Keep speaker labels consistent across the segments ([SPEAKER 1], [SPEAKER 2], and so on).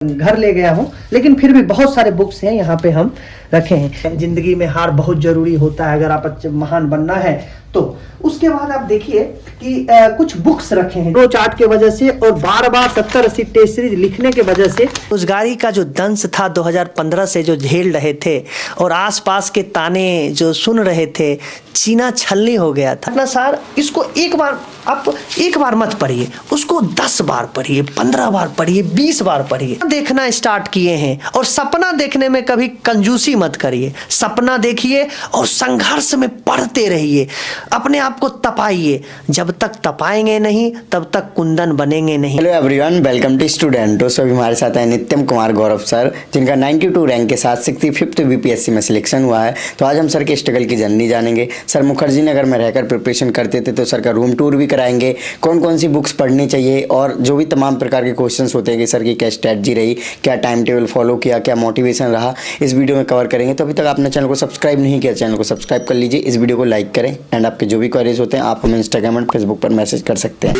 [SPEAKER 1] घर ले गया हूँ, लेकिन फिर भी बहुत सारे बुक्स हैं यहाँ पे हम रखे हैं। जिंदगी में हार बहुत जरूरी होता है अगर आप महान बनना है तो। उसके बाद आप देखिए कि कुछ बुक्स रखे हैं रोज आर्ट के वजह से और बार बार 70-80 टेस्ट सीरीज लिखने के वजह से रोजगारी का जो दंश था 2015 से जो झेल रहे थे और आसपास के ताने जो सुन रहे थे, चीना छलनी हो गया था। अपना सार इसको एक बार मत पढ़िए, उसको 10 बार पढ़िए, 15 बार पढ़िए, 20 बार पढ़िए। देखना स्टार्ट किए हैं और सपना देखने में कभी कंजूसी मत करिए। सपना देखिए और संघर्ष में पढ़ते रहिए, अपने आप को तपाइए। जब तक तपाएंगे नहीं तब तक कुंदन बनेंगे नहीं।
[SPEAKER 2] Hello everyone, welcome to student. दोस्तों अभी हमारे साथ है नित्यम कुमार गौरव सर, जिनका 92 रैंक के साथ 65th बीपीएससी में सिलेक्शन हुआ है। तो आज हम सर के स्ट्रगल की जर्नी जानेंगे। सर मुखर्जी नगर में रहकर प्रिपरेशन करते थे, तो सर का रूम टूर भी कराएंगे, कौन कौन सी बुक्स पढ़नी चाहिए और जो भी तमाम प्रकार के क्वेश्चंस होते हैं कि सर की क्या स्ट्रैटेजी रही, क्या टाइम टेबल फॉलो किया, क्या मोटिवेशन रहा, इस वीडियो में कवर करेंगे। तो अभी तक आपने चैनल को सब्सक्राइब नहीं किया, चैनल को सब्सक्राइब कर लीजिए, इस वीडियो को लाइक करें एंड आपके जो भी क्वेरीज होते हैं आप हमें इंस्टाग्राम और फेसबुक पर मैसेज कर सकते हैं।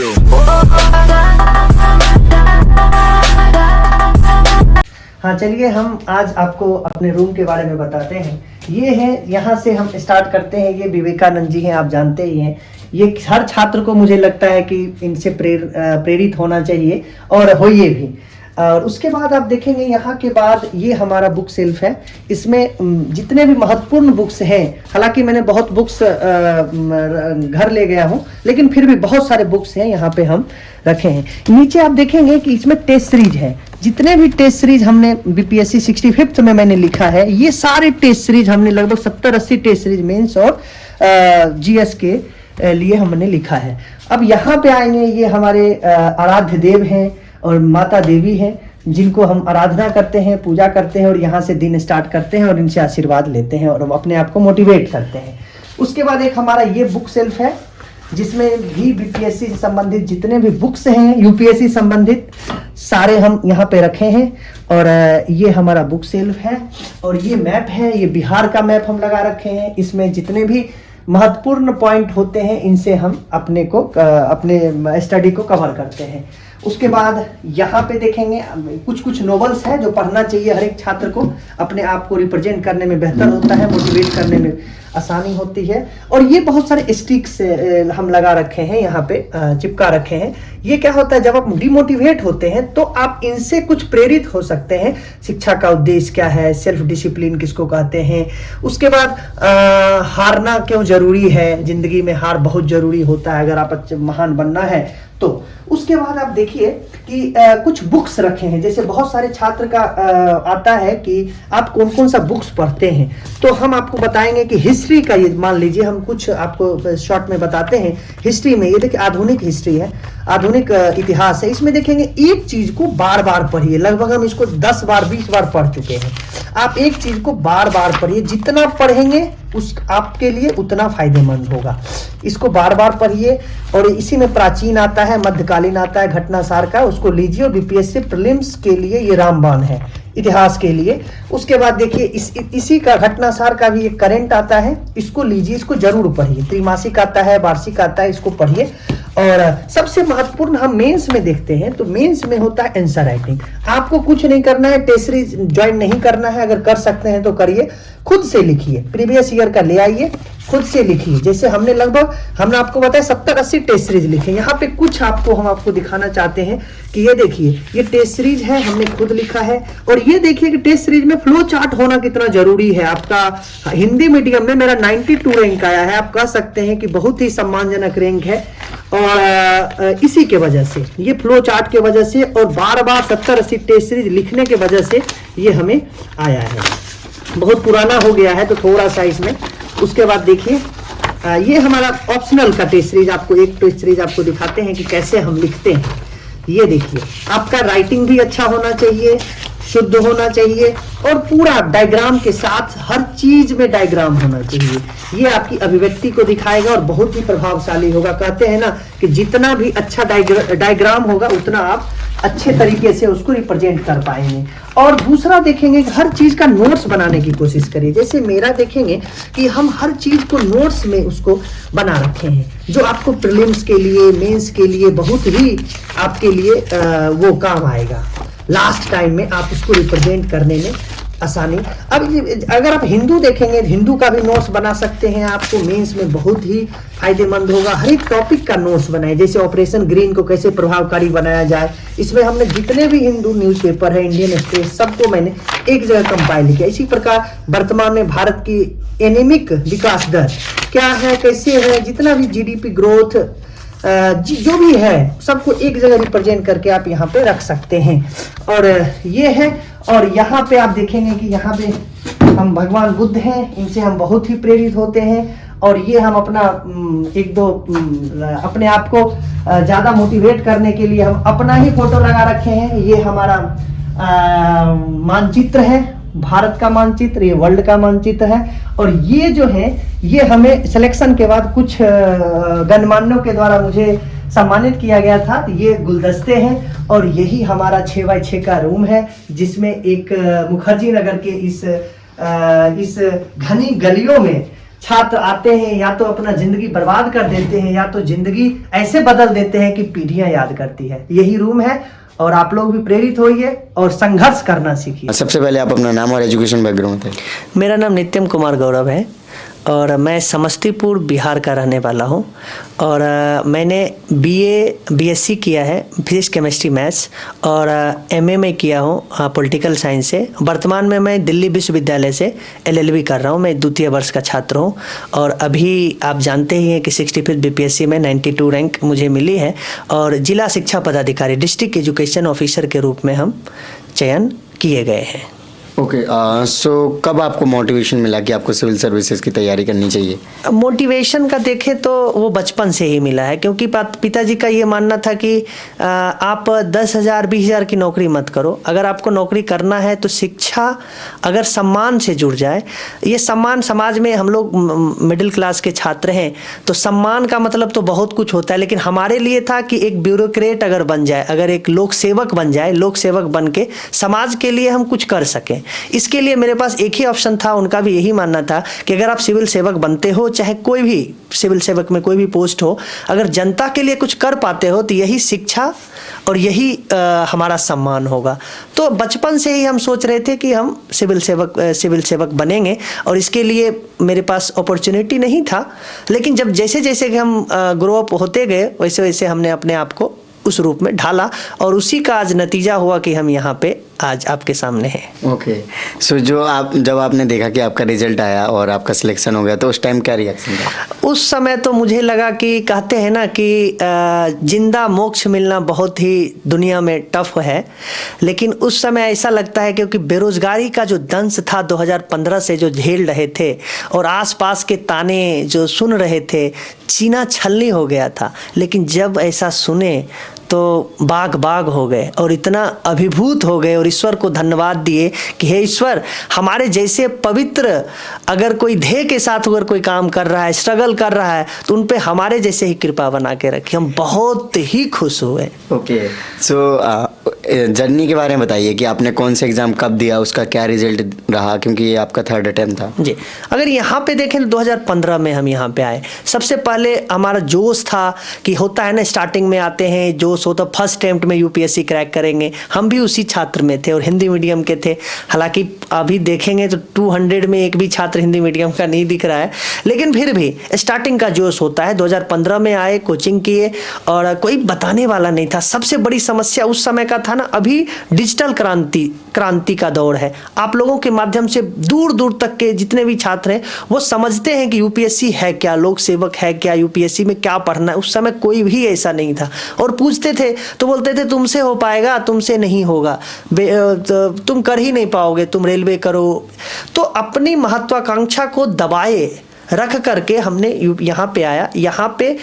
[SPEAKER 1] हाँ, चलिए हम आज आपको अपने रूम के बारे में बताते हैं। ये है, यहाँ से हम स्टार्ट करते हैं। ये विवेकानंद जी हैं, आप जानते ही हैं। ये हर छात्र को मुझे लगता है कि इनसे प्रेरित होना चाहिए और होइए भी। और उसके बाद आप देखेंगे यहाँ के बाद ये हमारा बुक सेल्फ है। इसमें जितने भी महत्वपूर्ण बुक्स हैं, हालांकि मैंने बहुत बुक्स घर ले गया हूँ, लेकिन फिर भी बहुत सारे बुक्स हैं यहाँ पे हम रखे हैं। नीचे आप देखेंगे कि इसमें टेस्ट सीरीज है। जितने भी टेस्ट सीरीज हमने बीपीएससी 65th में मैंने लिखा है, ये सारे टेस्ट सीरीज हमने लगभग 70-80 टेस्ट सीरीज मेंस और जीएस के लिए हमने लिखा है। अब यहाँ पे आएंगे, ये हमारे आराध्य देव हैं और माता देवी हैं, जिनको हम आराधना करते हैं, पूजा करते हैं और यहाँ से दिन स्टार्ट करते हैं और इनसे आशीर्वाद लेते हैं और हम अपने आप को मोटिवेट करते हैं। उसके बाद एक हमारा ये बुक सेल्फ है, जिसमें भी बीपीएससी से संबंधित जितने भी बुक्स हैं, यूपीएससी संबंधित सारे हम यहाँ पे रखे हैं। और ये हमारा बुक सेल्फ है और ये मैप है, ये बिहार का मैप हम लगा रखे हैं। इसमें जितने भी महत्वपूर्ण पॉइंट होते हैं, इनसे हम अपने स्टडी को कवर करते हैं। उसके बाद यहाँ पे देखेंगे कुछ नॉवेल्स हैं जो पढ़ना चाहिए हर एक छात्र को। अपने आप को रिप्रेजेंट करने में बेहतर होता है, मोटिवेट करने में आसानी होती है। और ये बहुत सारे स्टिक्स हम लगा रखे हैं, यहाँ पे चिपका रखे हैं। ये क्या होता है, जब आप डिमोटिवेट होते हैं तो आप इनसे कुछ प्रेरित हो सकते हैं। शिक्षा का उद्देश्य क्या है, सेल्फ डिसिप्लिन किसको कहते हैं। उसके बाद हारना क्यों जरूरी है, जिंदगी में हार बहुत जरूरी होता है अगर आप महान बनना है तो। उसके बाद आप देखिए कि कुछ बुक्स रखे हैं। जैसे बहुत सारे छात्र का आता है कि आप कौन कौन सा बुक्स पढ़ते हैं, तो हम आपको बताएंगे कि हिस्ट्री का, ये मान लीजिए हम कुछ आपको शॉर्ट में बताते हैं। हिस्ट्री में ये देखिए आधुनिक हिस्ट्री है, आधुनिक इतिहास है। इसमें देखेंगे एक चीज को बार बार पढ़िए। लगभग हम इसको 10 बार 20 बार पढ़ चुके हैं। आप एक चीज को बार बार पढ़िए, जितना पढ़ेंगे उस आपके लिए उतना फायदेमंद होगा। इसको बार बार पढ़िए। और इसी में प्राचीन आता है, मध्यकालीन आता है, घटनासार का, उसको लीजिए। और बीपीएससी प्रीलिम्स के लिए ये रामबाण है, इतिहास के लिए। उसके बाद देखिए इसी का घटनासार का भी एक करंट आता है, इसको लीजिए, इसको जरूर पढ़िए। त्रैमासिक आता है, वार्षिक आता है, इसको पढ़िए। और सबसे महत्वपूर्ण हम मेंस में देखते हैं, तो मेंस में होता है आंसर राइटिंग। आपको कुछ नहीं करना है, टेस्ट सीरीज ज्वाइन नहीं करना है, अगर कर सकते हैं तो करिए। खुद से लिखिए, प्रीवियस ईयर का ले आइए, खुद से लिखिए। जैसे हमने आपको बताया 70-80 टेस्ट सीरीज लिखे। यहाँ पे कुछ हम आपको दिखाना चाहते हैं कि ये देखिए, ये टेस्ट सीरीज है, हमने खुद लिखा है। और ये देखिए कि टेस्ट सीरीज में फ्लो चार्ट होना कितना जरूरी है। आपका हिंदी मीडियम में मेरा 92 रैंक आया है, आप कह सकते हैं कि बहुत ही सम्मानजनक रैंक है। और इसी के वजह से, ये फ्लो चार्ट के वजह से और बार बार 70-80 टेस्ट सीरीज लिखने के वजह से ये हमें आया है। बहुत पुराना हो गया है तो थोड़ा सा इसमें। उसके बाद देखिए ये हमारा ऑप्शनल का टेस्ट सीरीज, आपको एक टेस्ट सीरीज आपको दिखाते हैं कि कैसे हम लिखते हैं। ये देखिए, आपका राइटिंग भी अच्छा होना चाहिए, शुद्ध होना चाहिए और पूरा डायग्राम के साथ, हर चीज में डायग्राम होना चाहिए। ये आपकी अभिव्यक्ति को दिखाएगा और बहुत ही प्रभावशाली होगा। कहते हैं ना कि जितना भी अच्छा डायग्राम होगा उतना आप अच्छे तरीके से उसको रिप्रेजेंट कर पाएंगे। और दूसरा देखेंगे कि हर चीज का नोट्स बनाने की कोशिश करिए। जैसे मेरा देखेंगे कि हम हर चीज को नोट्स में उसको बना रखे हैं, जो आपको प्रीलिम्स के लिए, मेंस के लिए बहुत ही आपके लिए वो काम आएगा। लास्ट टाइम में आप उसको रिप्रेजेंट करने में आसानी। अब अगर आप हिंदू देखेंगे, हिंदू का भी नोट्स बना सकते हैं, आपको मेंस में बहुत ही फायदेमंद होगा। हर एक टॉपिक का नोट्स बनाए, जैसे ऑपरेशन ग्रीन को कैसे प्रभावकारी बनाया जाए, इसमें हमने जितने भी हिंदू न्यूज़पेपर है, इंडियन एक्सप्रेस, सबको मैंने एक जगह कंपाइल किया। इसी प्रकार वर्तमान में भारत की एनीमिक विकास दर क्या है, कैसे है, जितना भी जीडीपी ग्रोथ जो भी है सबको एक जगह रिप्रेजेंट करके आप यहाँ पे रख सकते हैं। और ये है, और यहाँ पे आप देखेंगे कि यहाँ पे हम भगवान बुद्ध हैं, इनसे हम बहुत ही प्रेरित होते हैं। और ये हम अपना एक दो अपने आप को ज़्यादा मोटिवेट करने के लिए हम अपना ही फोटो लगा रखे हैं। ये हमारा मानचित्र है, भारत का मानचित्र, ये वर्ल्ड का मानचित्र है। और ये जो है, ये हमें सिलेक्शन के बाद कुछ गणमान्यों के द्वारा मुझे सम्मानित किया गया था। ये गुलदस्ते हैं और यही हमारा 6x6 का रूम है, जिसमें एक मुखर्जी नगर के इस घनी गलियों में छात्र आते हैं, या तो अपना जिंदगी बर्बाद कर देते हैं, या तो जिंदगी ऐसे बदल देते हैं कि पीढ़ियां याद करती है। यही रूम है, और आप लोग भी प्रेरित होइए और संघर्ष करना सीखिए।
[SPEAKER 2] सबसे पहले आप अपना नाम और एजुकेशन बैकग्राउंड बताइए।
[SPEAKER 3] मेरा नाम नित्यम कुमार गौरव है और मैं समस्तीपुर बिहार का रहने वाला हूँ। और मैंने बीएससी किया है फिजिक्स केमिस्ट्री मैथ्स, और एमए में किया हूँ पॉलिटिकल साइंस से। वर्तमान में मैं दिल्ली विश्वविद्यालय से एलएलबी कर रहा हूँ। मैं द्वितीय वर्ष का छात्र हूँ और अभी आप जानते ही हैं कि 65 बीपीएससी में 92 रैंक मुझे मिली है, और जिला शिक्षा पदाधिकारी डिस्ट्रिक्ट एजुकेशन ऑफिसर के रूप में हम चयन किए गए हैं।
[SPEAKER 2] ओके, सो कब आपको मोटिवेशन मिला कि आपको सिविल सर्विसेज की तैयारी करनी चाहिए?
[SPEAKER 3] मोटिवेशन का देखें तो वो बचपन से ही मिला है, क्योंकि पिताजी का ये मानना था कि आप 10,000 20,000 की नौकरी मत करो। अगर आपको नौकरी करना है तो शिक्षा अगर सम्मान से जुड़ जाए, ये सम्मान समाज में, हम लोग मिडिल क्लास के छात्र हैं तो सम्मान का मतलब तो बहुत कुछ होता है, लेकिन हमारे लिए था कि एक ब्यूरोक्रेट अगर बन जाए, अगर एक लोक सेवक बन जाए, लोक सेवक बन के समाज के लिए हम कुछ कर सकें। इसके लिए मेरे पास एक ही ऑप्शन था, उनका भी यही मानना था कि अगर आप सिविल सेवक बनते हो, चाहे कोई भी सिविल सेवक में कोई भी पोस्ट हो, अगर जनता के लिए कुछ कर पाते हो तो यही शिक्षा और यही हमारा सम्मान होगा। तो बचपन से ही हम सोच रहे थे कि हम सिविल सेवक बनेंगे, और इसके लिए मेरे पास अपॉर्चुनिटी नहीं था। लेकिन जब जैसे जैसे हम ग्रो अप होते गए, वैसे वैसे हमने अपने आप को उस रूप में ढाला, और उसी का आज नतीजा हुआ कि हम यहाँ पे आज आपके सामने हैं।
[SPEAKER 2] ओके, सो जब आपने देखा कि आपका रिजल्ट आया और आपका सिलेक्शन हो गया, तो उस टाइम क्या रिएक्शन था?
[SPEAKER 3] उस समय तो मुझे लगा कि कहते हैं ना कि जिंदा मोक्ष मिलना बहुत ही दुनिया में टफ है, लेकिन उस समय ऐसा लगता है क्योंकि बेरोजगारी का जो दंश था 2015 से जो झेल रहे थे, और आसपास के ताने जो सुन रहे थे, सीना छलनी हो गया था। लेकिन जब ऐसा सुने तो बाग बाग हो गए और इतना अभिभूत हो गए, और ईश्वर को धन्यवाद दिए कि हे ईश्वर, हमारे जैसे पवित्र अगर कोई ध्येय के साथ अगर कोई काम कर रहा है, स्ट्रगल कर रहा है, तो उन पे हमारे जैसे ही कृपा बना के रखी। हम बहुत ही खुश हुए।
[SPEAKER 2] ओके, सो जर्नी के बारे में बताइए कि आपने कौन से एग्जाम कब दिया, उसका क्या रिजल्ट रहा, क्योंकि ये आपका 3rd अटेम्प्ट था।
[SPEAKER 3] जी, अगर यहाँ पे देखें तो 2015 में हम यहाँ पे आए। सबसे पहले हमारा जोश था कि होता है ना, स्टार्टिंग में आते हैं जोश होता, फर्स्ट अटेम्प्ट में यूपीएससी क्रैक करेंगे। हम भी उसी छात्र में थे और हिंदी मीडियम के थे। हालांकि अभी देखेंगे तो 200 में एक भी छात्र हिंदी मीडियम का नहीं दिख रहा है, लेकिन फिर भी स्टार्टिंग का जोश होता है। 2015 में आए, कोचिंग किए, और कोई बताने वाला नहीं था। सबसे बड़ी समस्या उस समय का था ना, अभी डिजिटल क्रांति का दौर है। आप लोगों के माध्यम से दूर दूर तक के जितने भी छात्र हैं वो समझते हैं कि यूपीएससी है क्या, लोक सेवक है क्या, यूपीएससी में क्या पढ़ना है। उस समय कोई भी ऐसा नहीं था, और पूछते थे तो बोलते थे तुमसे हो पाएगा, तुमसे नहीं होगा, तुम कर ही नहीं पाओगे, तुम रेलवे करो। तो अपनी महत्वाकांक्षा को दबाए रख करके हमने यहाँ पे आया। यहाँ पे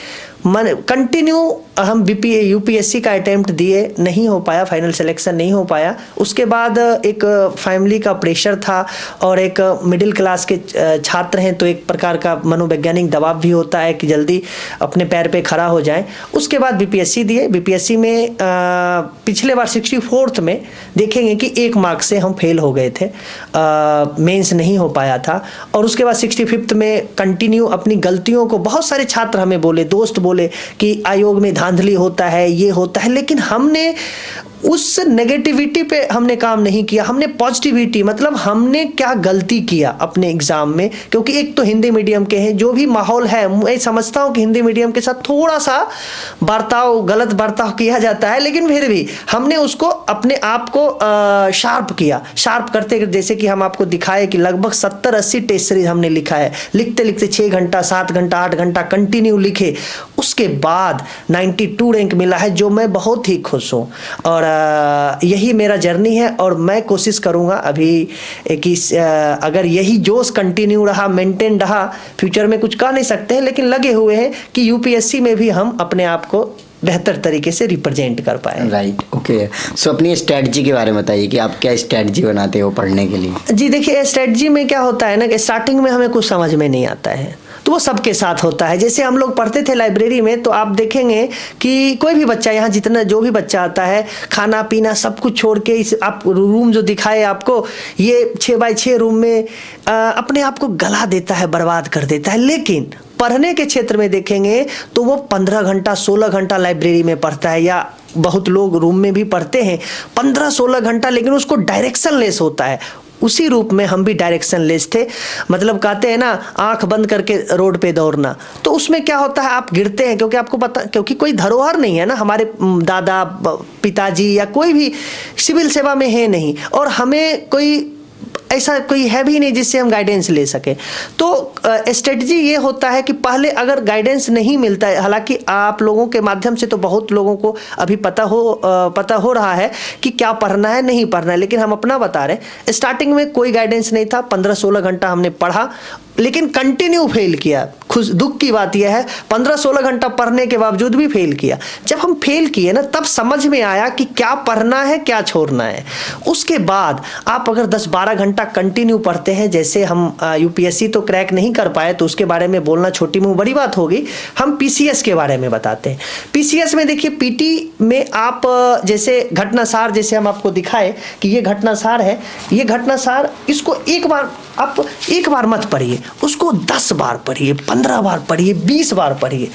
[SPEAKER 3] कंटिन्यू हम यूपीएससी का अटेम्प्ट दिए, नहीं हो पाया, फाइनल सिलेक्शन नहीं हो पाया। उसके बाद एक फैमिली का प्रेशर था, और एक मिडिल क्लास के छात्र हैं तो एक प्रकार का मनोवैज्ञानिक दबाव भी होता है कि जल्दी अपने पैर पे खड़ा हो जाए। उसके बाद बीपीएससी दिए। बीपीएससी में पिछले बार 64th में देखेंगे कि 1 मार्क से हम फेल हो गए थे, मेंस नहीं हो पाया था। और उसके बाद 65th में कंटिन्यू अपनी गलतियों को, बहुत सारे छात्र हमें बोले, दोस्त बोले कि आयोग में धांधली होता है, ये होता है, लेकिन हमने उस नेगेटिविटी पे हमने काम नहीं किया, हमने पॉजिटिविटी, मतलब हमने क्या गलती किया अपने एग्जाम में। क्योंकि एक तो हिंदी मीडियम के हैं, जो भी माहौल है, मैं समझता हूँ कि हिंदी मीडियम के साथ थोड़ा सा गलत बर्ताव किया जाता है, लेकिन फिर भी हमने उसको अपने आप को शार्प किया। शार्प करते जैसे कि हम आपको दिखाए कि लगभग 70-80 टेस्ट सीरीज हमने लिखा है, लिखते लिखते 6 घंटा 7 घंटा 8 घंटा कंटिन्यू लिखे, उसके बाद 92 रैंक मिला है, जो मैं बहुत ही खुश हूँ। और यही मेरा जर्नी है, और मैं कोशिश करूँगा अभी कि अगर यही जोश कंटिन्यू रहा, मेंटेन रहा, फ्यूचर में कुछ कह नहीं सकते हैं, लेकिन लगे हुए हैं कि यूपीएससी में भी हम अपने आप को बेहतर तरीके से रिप्रेजेंट कर पाए।
[SPEAKER 2] Right, okay. सो अपनी स्ट्रेटजी के बारे में बताइए कि आप क्या स्ट्रेटजी बनाते हो पढ़ने के लिए?
[SPEAKER 3] जी देखिए, स्ट्रेटजी में क्या होता है ना कि स्टार्टिंग में हमें कुछ समझ में नहीं आता है, तो वो सबके साथ होता है। जैसे हम लोग पढ़ते थे लाइब्रेरी में, तो आप देखेंगे कि कोई भी बच्चा यहाँ जितना जो भी बच्चा आता है, खाना पीना सब कुछ छोड़ के इस आप रूम जो दिखाए आपको, ये 6x6 रूम में अपने आप को गला देता है, बर्बाद कर देता है। लेकिन पढ़ने के क्षेत्र में देखेंगे तो वो 15 घंटा 16 घंटा लाइब्रेरी में पढ़ता है, या बहुत लोग रूम में भी पढ़ते हैं 15-16 घंटा, लेकिन उसको डायरेक्शन लेस होता है। उसी रूप में हम भी डायरेक्शन लेस थे, मतलब कहते हैं ना आंख बंद करके रोड पे दौड़ना। तो उसमें क्या होता है, आप गिरते हैं, क्योंकि आपको पता, क्योंकि कोई धरोहर नहीं है ना, हमारे दादा पिताजी या कोई भी सिविल सेवा में है नहीं, और हमें कोई ऐसा कोई है भी नहीं जिससे हम गाइडेंस ले सके। तो स्ट्रेटजी ये होता है कि पहले अगर गाइडेंस नहीं मिलता है, हालांकि आप लोगों के माध्यम से तो बहुत लोगों को अभी पता हो रहा है कि क्या पढ़ना है नहीं पढ़ना है, लेकिन हम अपना बता रहे हैं। स्टार्टिंग में कोई गाइडेंस नहीं था, 15-16 घंटा हमने पढ़ा, लेकिन कंटिन्यू फेल किया। दुख की बात यह है 15-16 घंटा पढ़ने के बावजूद भी फेल किया। जब हम फेल किए ना, तब समझ में आया कि क्या पढ़ना है क्या छोड़ना है। उसके बाद आप अगर 10-12 घंटा कंटिन्यू पढ़ते हैं, जैसे हम यूपीएससी तो क्रैक नहीं कर पाए, तो उसके बारे में बोलना छोटी मुंह बड़ी बात होगी, हम पीसीएस के बारे में बताते हैं। पीसीएस में देखिए, पीटी में आप जैसे घटनासार, जैसे हम आपको दिखाए कि ये घटनासार है, ये घटनासार, इसको एक बार मत पढ़िए, उसको 10 बार पढ़िए, 15 बार पढ़िए, 20 बार पढ़िए।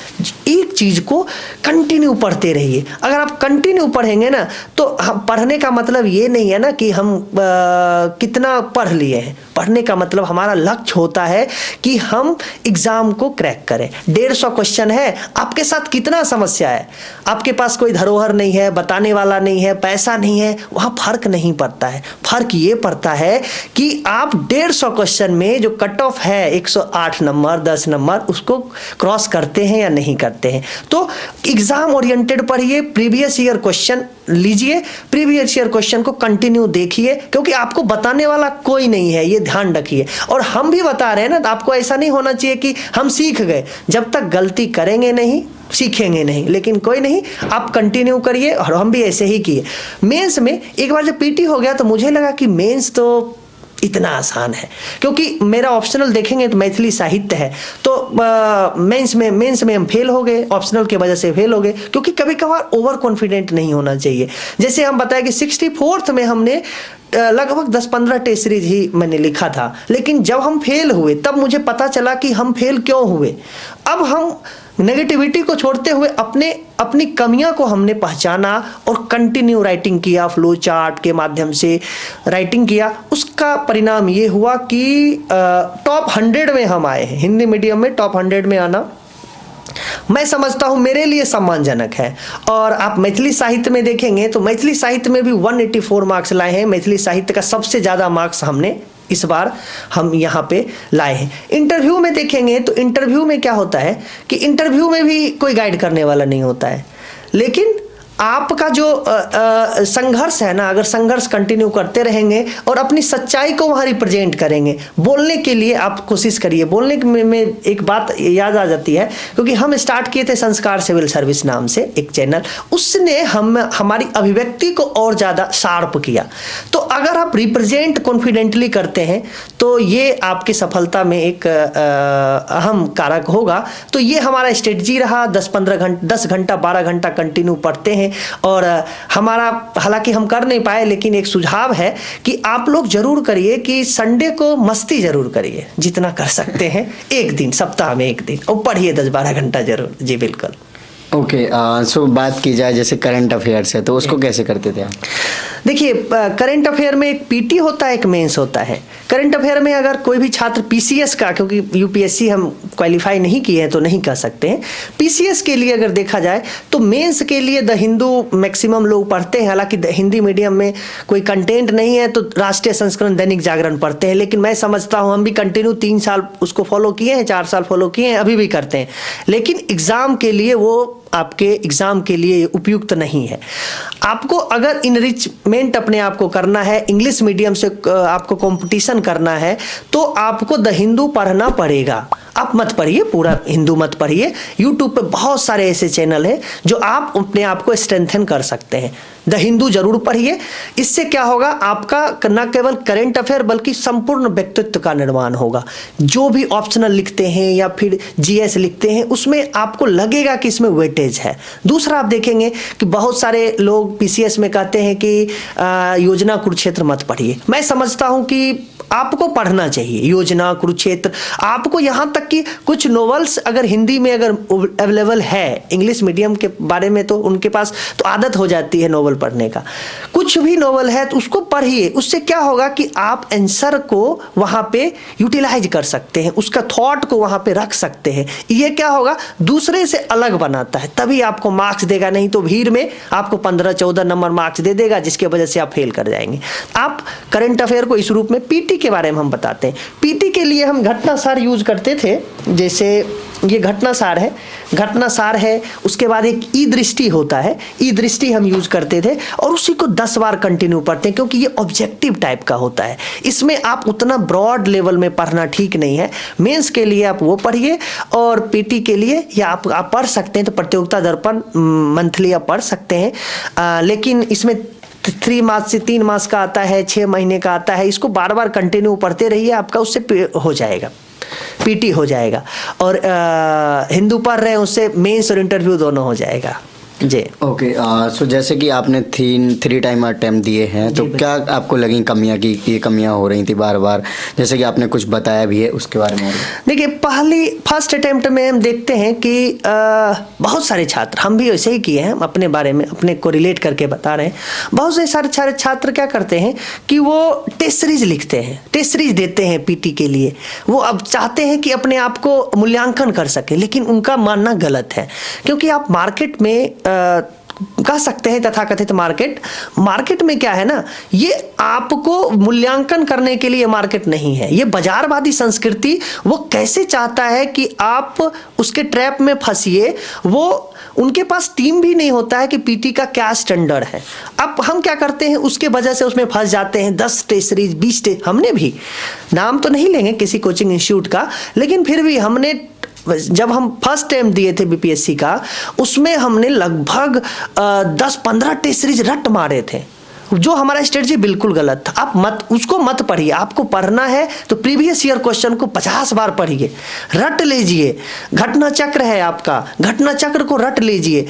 [SPEAKER 3] एक चीज को कंटिन्यू पढ़ते रहिए। अगर आप कंटिन्यू पढ़ेंगे ना, तो हम पढ़ने का मतलब ये नहीं है ना कि हम कितना पढ़ लिए हैं। पढ़ने का मतलब हमारा लक्ष्य होता है कि हम एग्जाम को क्रैक करें। 150 क्वेश्चन है, आपके साथ कितना समस्या है, आपके पास कोई धरोहर नहीं है, बताने वाला नहीं है, पैसा नहीं है, वहां फर्क नहीं पड़ता है। फर्क ये पड़ता है कि आप 150 क्वेश्चन में जो कट ऑफ है 108 नंबर 10 नंबर, उसको क्रॉस करते हैं या नहीं करते हैं। तो एग्जाम ओरिएंटेड पढ़िए, प्रीवियस ईयर क्वेश्चन लीजिए, प्रीवियस ईयर क्वेश्चन को कंटिन्यू देखिए, क्योंकि आपको बताने वाला कोई नहीं है, ये ध्यान रखिए। और हम भी बता रहे हैं ना, तो आपको ऐसा नहीं होना चाहिए कि हम सीख गए। जब तक गलती करेंगे नहीं सीखेंगे नहीं, लेकिन कोई नहीं, आप कंटिन्यू करिए, और हम भी ऐसे ही किए। मेंस में एक बार जब पीटी हो गया, तो मुझे लगा कि मेंस तो इतना आसान है, क्योंकि मेरा ऑप्शनल देखेंगे तो मैथिली साहित्य है। तो मेंस में हम फेल हो गए, ऑप्शनल की वजह से फेल हो गए, क्योंकि कभी कभार ओवर कॉन्फिडेंट नहीं होना चाहिए। जैसे हम बताएं कि 64th में हमने लगभग 10-15 टेस्ट सीरीज ही मैंने लिखा था, लेकिन जब हम फेल हुए तब मुझे पता चला कि हम फेल क्यों हुए। अब हम नेगेटिविटी को छोड़ते हुए अपनी कमियां को हमने पहचाना और कंटिन्यू राइटिंग किया, फ्लो चार्ट के माध्यम से राइटिंग किया। उसका परिणाम ये हुआ कि टॉप 100 में हम आए हैं। हिंदी मीडियम में टॉप 100 में आना मैं समझता हूं मेरे लिए सम्मानजनक है। और आप मैथिली साहित्य में देखेंगे तो मैथिली साहित्य में भी 184 मार्क्स लाए हैं। मैथिली साहित्य का सबसे ज्यादा मार्क्स हमने इस बार हम यहाँ पे लाए हैं। इंटरव्यू में देखेंगे तो इंटरव्यू में क्या होता है कि इंटरव्यू में भी कोई गाइड करने वाला नहीं होता है, लेकिन आपका जो संघर्ष है ना, अगर संघर्ष कंटिन्यू करते रहेंगे और अपनी सच्चाई को वहां रिप्रेजेंट करेंगे, बोलने के लिए आप कोशिश करिए। बोलने में एक बात याद आ जाती है, क्योंकि हम स्टार्ट किए थे संस्कार सिविल सर्विस नाम से एक चैनल, उसने हमारी अभिव्यक्ति को और ज्यादा शार्प किया। तो अगर आप रिप्रेजेंट कॉन्फिडेंटली करते हैं तो ये आपकी सफलता में एक अहम कारक होगा। तो ये हमारा स्ट्रेटजी रहा। 10 घंटा 12 घंटा कंटिन्यू पढ़ते हैं। और हमारा, हालांकि हम कर नहीं पाए, लेकिन एक सुझाव है कि आप लोग जरूर करिए कि संडे को मस्ती जरूर करिए, जितना कर सकते हैं एक दिन, सप्ताह में एक दिन, और पढ़िए 10-12 घंटा जरूर। जी बिल्कुल।
[SPEAKER 2] ओके, सो बात की जाए जैसे करंट अफेयर्स है तो उसको कैसे करते थे आप?
[SPEAKER 3] देखिए, करंट अफेयर में एक पीटी होता है, एक मेंस होता है। करंट अफेयर में अगर कोई भी छात्र पीसीएस का, क्योंकि यूपीएससी हम क्वालिफाई नहीं किए हैं तो नहीं कर सकते हैं, पीसीएस के लिए अगर देखा जाए तो मेंस के लिए द हिंदू मैक्सिमम लोग पढ़ते हैं। हालांकि हिंदी मीडियम में कोई कंटेंट नहीं है तो राष्ट्रीय संस्करण दैनिक जागरण पढ़ते हैं, लेकिन मैं समझता हूँ हम भी कंटिन्यू 3 साल उसको फॉलो किए हैं, 4 साल फॉलो किए हैं, अभी भी करते हैं। लेकिन एग्जाम के लिए वो आपके एग्जाम के लिए उपयुक्त नहीं है। आपको अगर इनरिचमेंट अपने आप को करना है, इंग्लिश मीडियम से आपको कंपटीशन करना है, तो आपको द हिंदू पढ़ना पड़ेगा। आप मत पढ़िए, पूरा हिंदू मत पढ़िए। यूट्यूब पे बहुत सारे ऐसे चैनल हैं जो आप अपने आप को स्ट्रेंथन कर सकते हैं। द हिंदू जरूर पढ़िए। इससे क्या होगा, आपका न केवल करंट अफेयर बल्कि संपूर्ण व्यक्तित्व का निर्माण होगा। जो भी ऑप्शनल लिखते हैं या फिर जीएस लिखते हैं उसमें आपको लगेगा कि इसमें वेटेज है। दूसरा, आप देखेंगे कि बहुत सारे लोग पीसीएस में कहते हैं कि योजना कुरुक्षेत्र मत पढ़िए। मैं समझता हूं कि आपको पढ़ना चाहिए योजना कुरुक्षेत्र। आपको यहां तक कि कुछ नॉवेल्स अगर हिंदी में अगर अवेलेबल है, इंग्लिश मीडियम के बारे में तो उनके पास तो आदत हो जाती है नॉवेल पढ़ने का। कुछ भी नॉवेल है तो उसको पढ़िए। उससे क्या होगा कि आप आंसर को वहां पे यूटिलाइज कर सकते हैं, उसका थॉट को वहां पे रख सकते हैं। ये क्या होगा, दूसरे से अलग बनाता है, तभी आपको मार्क्स देगा। नहीं तो भीड़ में आपको 15-14 नंबर मार्क्स दे देगा, जिसके वजह से आप फेल कर जाएंगे। आप करंट अफेयर को इस रूप में, पीटी के बारे में हम बताते हैं। पीटी के लिए हम घटनासार यूज करते थे। जैसे ये घटनासार है, उसके बाद एक ई दृष्टि होता है, ई दृष्टि हम यूज करते थे और उसी को 10 बार कंटिन्यू पढ़ते हैं, क्योंकि ये ऑब्जेक्टिव टाइप का होता है। इसमें आप उतना ब्रॉड लेवल में पढ़ना ठीक नहीं है। मेंस के लिए आप वो पढ़िए और पीटी के लिए या आप पढ़ सकते हैं तो प्रतियोगिता दर्पण मंथली आप पढ़ सकते हैं। लेकिन इसमें 3 मास से 3 मास का आता है, 6 महीने का आता है। इसको बार बार कंटिन्यू पढ़ते रहिए, आपका उससे हो जाएगा, पीटी हो जाएगा। और हिंदू पढ़ रहे हैं उससे मेंस और इंटरव्यू दोनों हो जाएगा जी।
[SPEAKER 2] ओके, सो जैसे कि आपने 3 टाइम अटेम्प्ट दिए हैं तो क्या आपको लगी कमियां कि ये कमियां हो रही थी बार बार, जैसे कि आपने कुछ बताया भी है उसके बारे में?
[SPEAKER 3] देखिए, फर्स्ट अटेम्प्ट में हम देखते हैं कि बहुत सारे छात्र, हम भी वैसे ही किए हैं, अपने बारे में अपने को रिलेट करके बता रहे हैं। बहुत से सारे छात्र क्या करते हैं कि वो टेस्ट सीरीज लिखते हैं, टेस्ट सीरीज देते हैं पीटी के लिए। वो अब चाहते हैं कि अपने आप को मूल्यांकन कर सके, लेकिन उनका मानना गलत है। क्योंकि आप मार्केट में कह सकते हैं तथाकथित मार्केट में क्या है ना, ये आपको मूल्यांकन करने के लिए मार्केट नहीं है। ये बाजारवादी संस्कृति वो कैसे चाहता है कि आप उसके ट्रैप में फंसिए। वो उनके पास टीम भी नहीं होता है कि पीटी का क्या स्टैंडर्ड है। अब हम क्या करते हैं, उसके वजह से उसमें फंस जाते हैं। 10 टेस्ट सीरीज, 20 टेस्ट, हमने भी, नाम तो नहीं लेंगे किसी कोचिंग इंस्टीट्यूट का, लेकिन फिर भी हमने, जब हम फर्स्ट टाइम दिए थे बीपीएससी का, उसमें हमने लगभग 10-15 टेस्ट सीरीज रट मारे थे, जो हमारा स्ट्रेटजी बिल्कुल गलत था। आप उसको मत पढ़िए। आपको पढ़ना है तो प्रीवियस ईयर क्वेश्चन को 50 बार पढ़िए, रट लीजिए। घटना चक्र है आपका, घटना चक्र को रट लीजिए,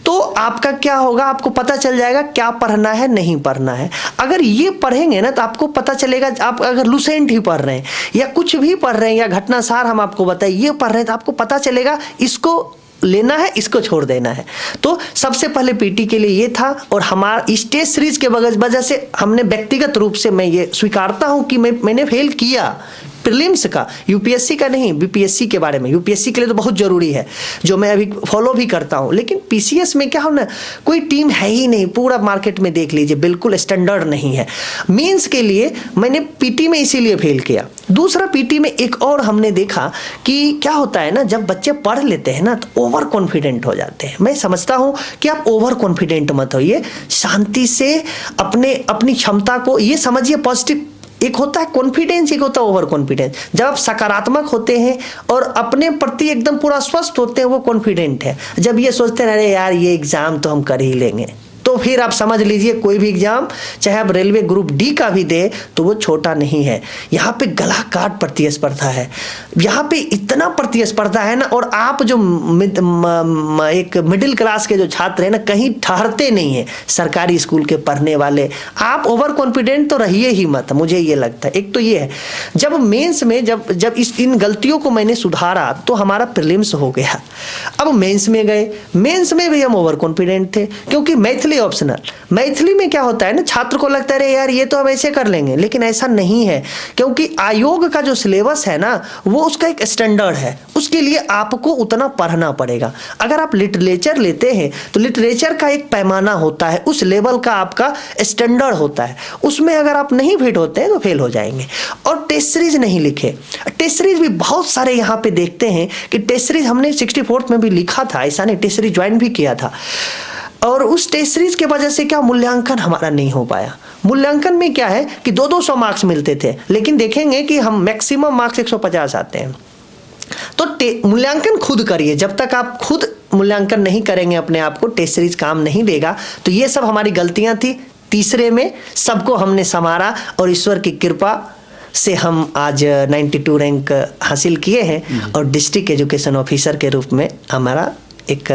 [SPEAKER 3] तो आपका क्या होगा, आपको पता चल जाएगा क्या पढ़ना है, नहीं पढ़ना है। अगर ये पढ़ेंगे ना तो आपको पता चलेगा। आप अगर लुसेंट ही पढ़ रहे हैं या कुछ भी पढ़ रहे हैं या घटनासार हम आपको बताए ये पढ़ रहे हैं, तो आपको पता चलेगा इसको लेना है, इसको छोड़ देना है। तो सबसे पहले पीटी के लिए ये था। और हमारा इस टेस्ट सीरीज के वजह से हमने व्यक्तिगत रूप से, मैं ये स्वीकारता हूं कि मैंने फेल किया प्रीलिम्स का, यूपीएससी का नहीं, बीपीएससी के बारे में। यूपीएससी के लिए तो बहुत जरूरी है, जो मैं अभी फॉलो भी करता हूं। लेकिन पीसीएस में क्या हो ना, कोई टीम है ही नहीं। पूरा मार्केट में देख लीजिए, बिल्कुल स्टैंडर्ड नहीं है। मेंस के लिए मैंने पीटी में इसीलिए फेल किया। दूसरा, पीटी में एक और हमने देखा कि क्या होता है ना, जब बच्चे पढ़ लेते हैं ना तो ओवर कॉन्फिडेंट हो जाते हैं। मैं समझता हूं कि आप ओवर कॉन्फिडेंट मत होइए, शांति से अपनी क्षमता को ये समझिए। पॉजिटिव एक होता है कॉन्फिडेंस, एक होता है ओवर कॉन्फिडेंस। जब आप सकारात्मक होते हैं और अपने प्रति एकदम पूरा स्वस्थ होते हैं, वो कॉन्फिडेंट है। जब ये सोचते हैं अरे यार ये एग्जाम तो हम कर ही लेंगे, तो फिर आप समझ लीजिए कोई भी एग्जाम चाहे आप रेलवे ग्रुप डी का भी दे तो वो छोटा नहीं है। यहाँ पे गला काट प्रतिस्पर्धा है, यहाँ पे इतना प्रतिस्पर्धा है ना। और आप जो एक मिडिल क्लास के जो छात्र हैं ना, कहीं ठहरते नहीं है सरकारी स्कूल के पढ़ने वाले, आप ओवर कॉन्फिडेंट तो रहिए ही मत, मुझे ये लगता है। एक तो ये है, जब मेंस में जब इन गलतियों को मैंने सुधारा तो हमारा प्रीलिम्स हो गया। अब मेंस में गए, मेंस में भी हम ओवर कॉन्फिडेंट थे, क्योंकि मैथिली ऑप्शनल, मैथिली में क्या होता है ना, छात्र को लगता है यार ये तो हम ऐसे कर लेंगे, लेकिन ऐसा नहीं है, क्योंकि आयोग का जो सिलेबस है ना वो उसका एक स्टैंडर्ड है, उसके लिए आपको उतना पढ़ना पड़ेगा। अगर आप लिटरेचर लेते हैं तो लिटरेचर का एक पैमाना होता है, उस लेवल का आपका स्टैंडर्ड होता है, उसमें अगर आप नहीं फिट होते हैं तो फेल हो जाएंगे। और टेस्ट सीरीज नहीं लिखे, टेस्ट सीरीज भी बहुत सारे यहाँ पे देखते हैं कि टेस्ट सीरीज हमने 64th में भी लिखा था, ऐसा नहीं, टेस्ट सीरीज ज्वाइन भी किया था, और उस टेस्ट सीरीज के वजह से क्या मूल्यांकन हमारा नहीं हो पाया। मूल्यांकन में क्या है कि 200 मार्क्स मिलते थे, लेकिन देखेंगे कि हम मैक्सिमम मार्क्स 150 आते हैं। तो मूल्यांकन खुद करिए, जब तक आप खुद मूल्यांकन नहीं करेंगे अपने आप को, टेस्ट सीरीज काम नहीं देगा। तो ये सब हमारी गलतियां थी। तीसरे में सबको हमने संवारा और ईश्वर की कृपा से हम आज 92 रैंक हासिल किए हैं और डिस्ट्रिक्ट एजुकेशन ऑफिसर के रूप में हमारा एक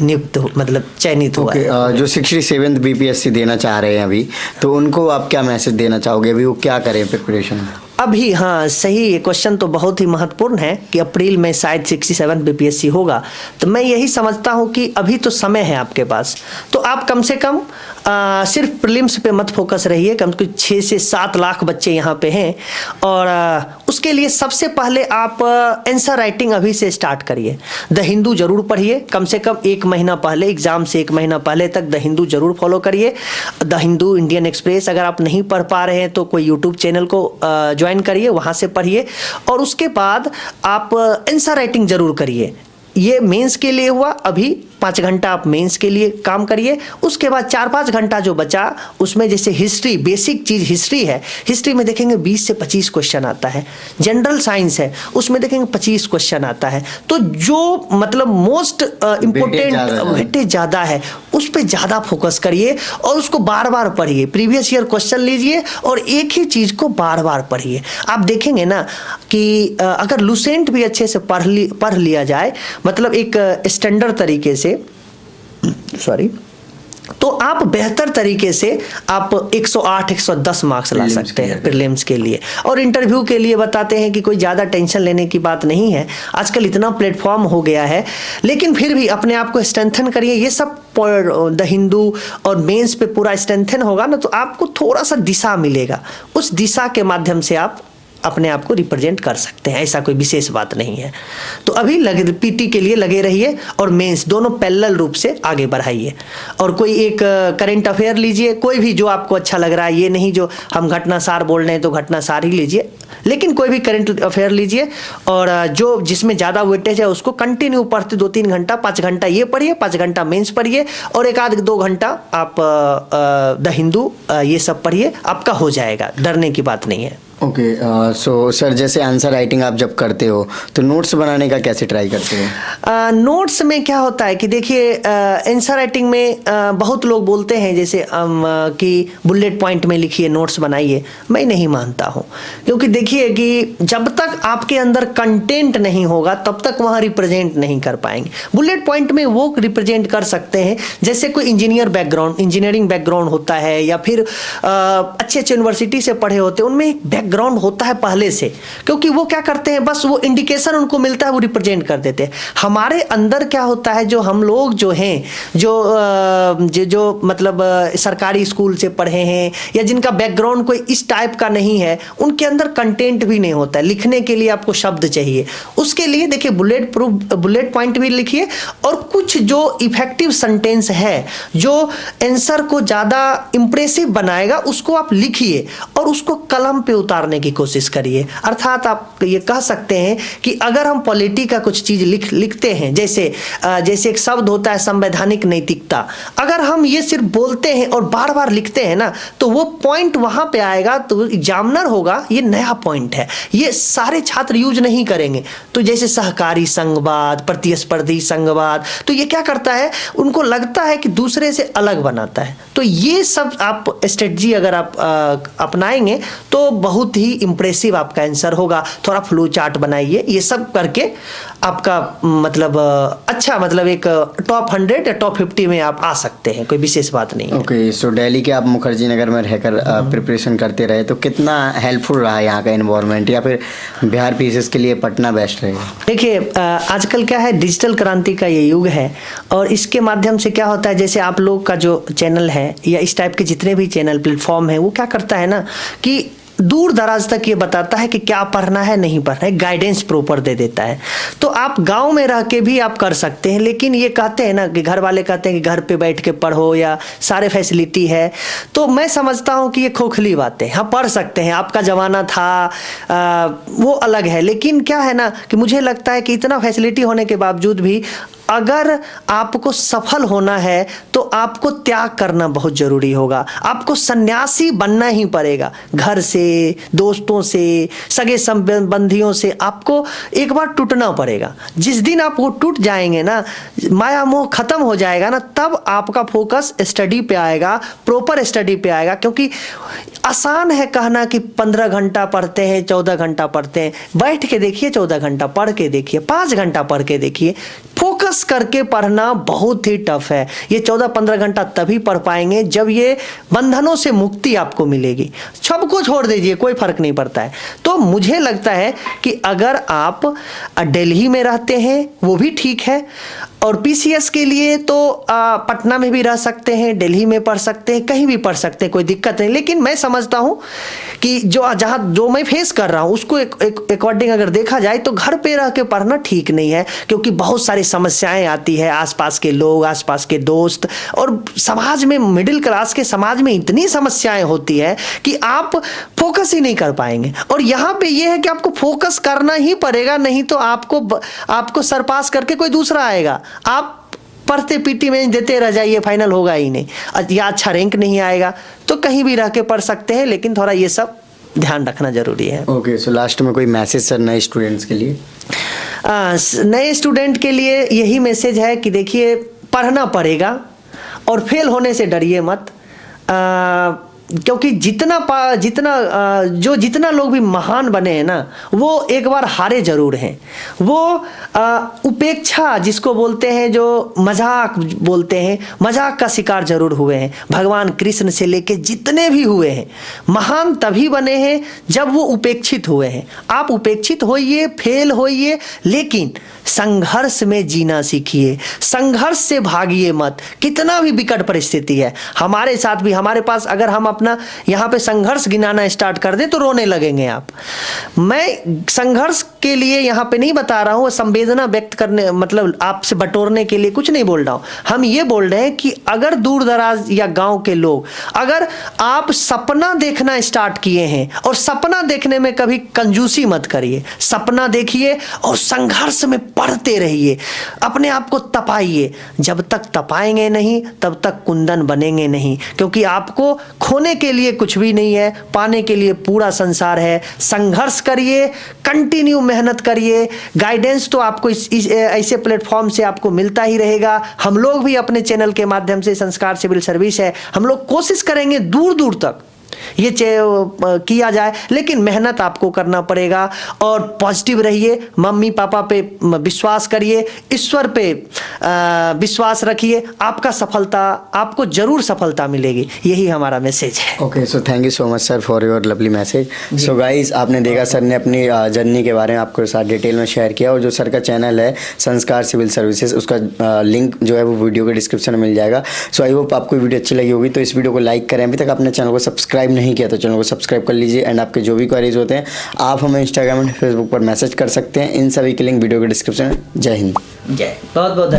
[SPEAKER 3] नियुक्त मतलब चयनित हुआ है।
[SPEAKER 2] जो 67th BPSC देना चाह रहे हैं अभी, तो उनको आप क्या मैसेज देना चाहोगे, अभी वो क्या करें प्रिपरेशन?
[SPEAKER 3] अभी हाँ सही, ये क्वेश्चन तो बहुत ही महत्वपूर्ण है कि अप्रैल में शायद 67 BPSC होगा। तो मैं यही समझता हूँ कि अभी तो समय है आपके पास, तो आप कम से कम सिर्फ प्रीलिम्स पे मत फोकस रहिए। कम से कम 6 से 7 लाख बच्चे यहाँ पे हैं, और उसके लिए सबसे पहले आप आंसर राइटिंग अभी से स्टार्ट करिए। द हिंदू जरूर पढ़िए, कम से कम 1 महीना पहले, एग्जाम से 1 महीना पहले तक द हिंदू जरूर फॉलो करिए। द हिंदू, इंडियन एक्सप्रेस, अगर आप नहीं पढ़ पा रहे हैं तो कोई यूट्यूब चैनल को ज्वाइन करिए, वहां से पढ़िए। और उसके बाद आप आंसर राइटिंग जरूर करिए। ये मेंस के लिए हुआ, अभी 5 घंटा आप मेंस के लिए काम करिए। उसके बाद 4-5 घंटा जो बचा उसमें जैसे हिस्ट्री, बेसिक चीज हिस्ट्री है, हिस्ट्री में देखेंगे 20 से 25 क्वेश्चन आता है। जनरल साइंस है, उसमें देखेंगे 25 क्वेश्चन आता है। तो जो मतलब मोस्ट इंपोर्टेंट वेटेज ज्यादा है उस पर ज्यादा फोकस करिए और उसको बार बार पढ़िए। प्रीवियस ईयर क्वेश्चन लीजिए और एक ही चीज को बार बार पढ़िए। आप देखेंगे ना कि अगर लुसेंट भी अच्छे से पढ़ लिया जाए, मतलब एक स्टैंडर्ड तरीके से, सॉरी, तो आप बेहतर तरीके से आप 108-110 मार्क्स ला सकते हैं प्रीलिम्स के लिए। और इंटरव्यू के लिए बताते हैं कि कोई ज़्यादा टेंशन लेने की बात नहीं है, आजकल इतना प्लेटफॉर्म हो गया है। लेकिन फिर भी अपने आप को स्ट्रेंथन करिए। ये सब द हिंदू और मेंस पे पूरा स्ट्रेंथन होगा ना, तो आपको थोड़ा सा दिशा मिलेगा, उस दिशा के माध्यम से आप अपने आप को रिप्रेजेंट कर सकते हैं। ऐसा कोई विशेष बात नहीं है। तो अभी पीटी के लिए लगे रहिए और मेंस दोनों पैरेलल रूप से आगे बढ़ाइए। और कोई एक करंट अफेयर लीजिए, कोई भी जो आपको अच्छा लग रहा है, ये नहीं जो हम घटनासार बोल रहे हैं तो घटनासार ही लीजिए, लेकिन कोई भी करंट अफेयर लीजिए और जो जिसमें ज़्यादा वेटेज है उसको कंटिन्यू पढ़ते 2-3 घंटा, 5 घंटा ये पढ़िए, 5 घंटा मेंस पढ़िए और 1-2 घंटा आप द हिंदू ये सब पढ़िए, आपका हो जाएगा, डरने की बात नहीं है।
[SPEAKER 2] ओके, सो सर जैसे आंसर राइटिंग आप जब करते हो तो नोट्स बनाने का कैसे ट्राई करते हो?
[SPEAKER 3] नोट्स में क्या होता है कि देखिए आंसर राइटिंग में बहुत लोग बोलते हैं जैसे कि बुलेट पॉइंट में लिखिए, नोट्स बनाइए। मैं नहीं मानता हूँ, क्योंकि देखिए कि जब तक आपके अंदर कंटेंट नहीं होगा तब तक वहाँ रिप्रेजेंट नहीं कर पाएंगे। बुलेट पॉइंट में वो रिप्रेजेंट कर सकते हैं जैसे कोई इंजीनियरिंग बैकग्राउंड होता है, या फिर अच्छे यूनिवर्सिटी से पढ़े होते हैं, उनमें एक बैकग्राउंड होता है पहले से, क्योंकि वो क्या करते हैं, बस वो इंडिकेशन उनको मिलता है, वो रिप्रेजेंट कर देते हैं। हमारे अंदर क्या होता है, जो हम लोग जो हैं, जो मतलब सरकारी स्कूल से पढ़े हैं या जिनका बैकग्राउंड कोई इस टाइप का नहीं है, उनके अंदर कंटेंट भी नहीं होता है। लिखने के लिए आपको शब्द चाहिए, उसके लिए देखिए बुलेट पॉइंट भी लिखिए और कुछ जो इफेक्टिव सेंटेंस है, जो आंसर को ज़्यादा इंप्रेसिव बनाएगा, उसको आप लिखिए और और उसको कलम पे उतारने की कोशिश करिए। अर्थात आप ये कह सकते हैं कि अगर हम पॉलिटी का कुछ चीज़ लिखते हैं, जैसे एक शब्द होता है संवैधानिक नैतिकता, अगर हम ये सिर्फ बोलते हैं और बार बार लिखते हैं ना, तो वो पॉइंट वहाँ पे आएगा तो एग्जामिनर होगा ये नया पॉइंट है, ये सारे छात्र यूज नहीं करेंगे। तो जैसे सहकारी संघवाद, प्रतिस्पर्धी संघवाद, तो ये क्या करता है, उनको लगता है कि दूसरे से अलग बनाता है। तो ये सब आप स्ट्रेटजी अगर आप अपनाएंगे तो बहुत ही इंप्रेसिव आपका आंसर होगा। थोड़ा फ्लो चार्ट बनाइए, ये सब करके आपका मतलब अच्छा, मतलब एक टॉप 100 या टॉप 50 में आप आ सकते हैं, कोई विशेष बात नहीं है।
[SPEAKER 2] ओके, सो दिल्ली के आप मुखर्जी नगर में रहकर प्रिपरेशन करते रहे, तो कितना हेल्पफुल रहा यहाँ का एनवायरनमेंट, या फिर बिहार पीसीएस के लिए पटना बेस्ट रहेगा?
[SPEAKER 3] देखिए, आजकल क्या है, डिजिटल क्रांति का ये युग है और इसके माध्यम से क्या होता है, जैसे आप लोग का जो चैनल है या इस टाइप के जितने भी चैनल प्लेटफॉर्म है, वो क्या करता है ना कि दूर दराज तक ये बताता है कि क्या पढ़ना है, नहीं पढ़ना है, गाइडेंस प्रॉपर दे देता है। तो आप गांव में रह के भी आप कर सकते हैं, लेकिन ये कहते हैं ना कि घर वाले कहते हैं कि घर पे बैठ के पढ़ो या सारे फैसिलिटी है, तो मैं समझता हूँ कि ये खोखली बातें। हाँ, पढ़ सकते हैं, आपका ज़माना था वो अलग है, लेकिन क्या है ना कि मुझे लगता है कि इतना फैसिलिटी होने के बावजूद भी अगर आपको सफल होना है तो आपको त्याग करना बहुत ज़रूरी होगा। आपको सन्यासी बनना ही पड़ेगा। घर से, दोस्तों से, सगे संबंधियों से आपको एक बार टूटना पड़ेगा। जिस दिन आप वो टूट जाएंगे ना, माया मोह खत्म हो जाएगा ना, तब आपका फोकस स्टडी पे आएगा, प्रॉपर स्टडी पे आएगा। क्योंकि आसान है कहना कि 15 घंटा पढ़ते हैं, 14 घंटा पढ़ते हैं। बैठ के देखिए, 14 घंटा पढ़ के देखिए, 5 घंटा पढ़ के देखिए। फोकस करके पढ़ना बहुत ही टफ है। ये 14-15 घंटा तभी पढ़ पाएंगे जब ये बंधनों से मुक्ति आपको मिलेगी। सबको छोड़ दीजिए, कोई फर्क नहीं पड़ता है। तो मुझे लगता है कि अगर आप दिल्ली में रहते हैं वो भी ठीक है, और पीसीएस के लिए तो पटना में भी रह सकते हैं, दिल्ली में पढ़ सकते हैं, कहीं भी पढ़ सकते हैं, कोई दिक्कत नहीं। लेकिन मैं समझता हूँ कि जो मैं फेस कर रहा हूँ उसको अकॉर्डिंग अगर देखा जाए तो घर पे रह के पढ़ना ठीक नहीं है, क्योंकि बहुत सारी समस्याएं आती है, आसपास के लोग, आसपास के दोस्त, और समाज में, मिडिल क्लास के समाज में इतनी समस्याएं होती है कि आप फोकस ही नहीं कर पाएंगे। और यहाँ पे ये है कि आपको फोकस करना ही पड़ेगा, नहीं तो आपको सरपास करके कोई दूसरा आएगा। आप पढ़ते पीटी में देते रह जाइए, फाइनल होगा ही नहीं, या अच्छा रैंक नहीं आएगा। तो कहीं भी रह के पढ़ सकते हैं, लेकिन थोड़ा ये सब ध्यान रखना जरूरी है।
[SPEAKER 2] ओके, सो लास्ट में कोई मैसेज सर नए स्टूडेंट्स के लिए?
[SPEAKER 3] नए स्टूडेंट के लिए यही मैसेज है कि देखिए, पढ़ना पड़ेगा और फेल होने से डरिए मत। क्योंकि जितना लोग भी महान बने हैं ना, वो एक बार हारे जरूर हैं। वो उपेक्षा जिसको बोलते हैं, जो मजाक बोलते हैं, मजाक का शिकार जरूर हुए हैं। भगवान कृष्ण से लेके जितने भी हुए हैं, महान तभी बने हैं जब वो उपेक्षित हुए हैं। आप उपेक्षित होइए, फेल होइए, लेकिन संघर्ष में जीना सीखिए, संघर्ष से भागिए मत। कितना भी विकट परिस्थिति है, हमारे साथ भी, हमारे पास अगर हम अपना यहाँ पे संघर्ष गिनाना स्टार्ट कर दें तो रोने लगेंगे आप। मैं संघर्ष के लिए यहाँ पे नहीं बता रहा हूँ, संवेदना व्यक्त करने, मतलब आपसे बटोरने के लिए कुछ नहीं बोल रहा हूँ। हम ये बोल रहे हैं कि अगर दूर दराज या गांव के लोग, अगर आप सपना देखना स्टार्ट किए हैं, और सपना देखने में कभी कंजूसी मत करिए, सपना देखिए और संघर्ष में पढ़ते रहिए, अपने आप को तपाइए। जब तक तपाएंगे नहीं तब तक कुंदन बनेंगे नहीं, क्योंकि आपको खोने के लिए कुछ भी नहीं है, पाने के लिए पूरा संसार है। संघर्ष करिए, कंटिन्यू मेहनत करिए। गाइडेंस तो आपको इस ऐसे प्लेटफॉर्म से आपको मिलता ही रहेगा। हम लोग भी अपने चैनल के माध्यम से, संस्कार सिविल सर्विस है, हम लोग कोशिश करेंगे दूर दूर तक ये किया जाए, लेकिन मेहनत आपको करना पड़ेगा। और पॉजिटिव रहिए, मम्मी पापा पे विश्वास करिए, ईश्वर पे विश्वास रखिए। आपको जरूर सफलता मिलेगी। यही हमारा मैसेज है।
[SPEAKER 2] Okay, so thank you so much sir for your lovely message. So guys, आपने देखा सर ने अपनी जर्नी के बारे में आपको साथ डिटेल में शेयर किया, और जो सर का चैनल है संस्कार सिविल सर्विसेज, उसका लिंक जो है वो वीडियो के डिस्क्रिप्शन में मिल जाएगा। सो आई होप आपको वीडियो अच्छी लगी होगी, तो इस वीडियो को लाइक करें। अभी तक अपने चैनल को सब्सक्राइब नहीं किया तो चैनल को सब्सक्राइब कर लीजिए। एंड आपके जो भी क्वेरीज होते हैं आप हमें इंस्टाग्राम एंड फेसबुक पर मैसेज कर सकते हैं। इन सभी के लिंक वीडियो के डिस्क्रिप्शन में। जय हिंद,
[SPEAKER 3] जय, बहुत बहुत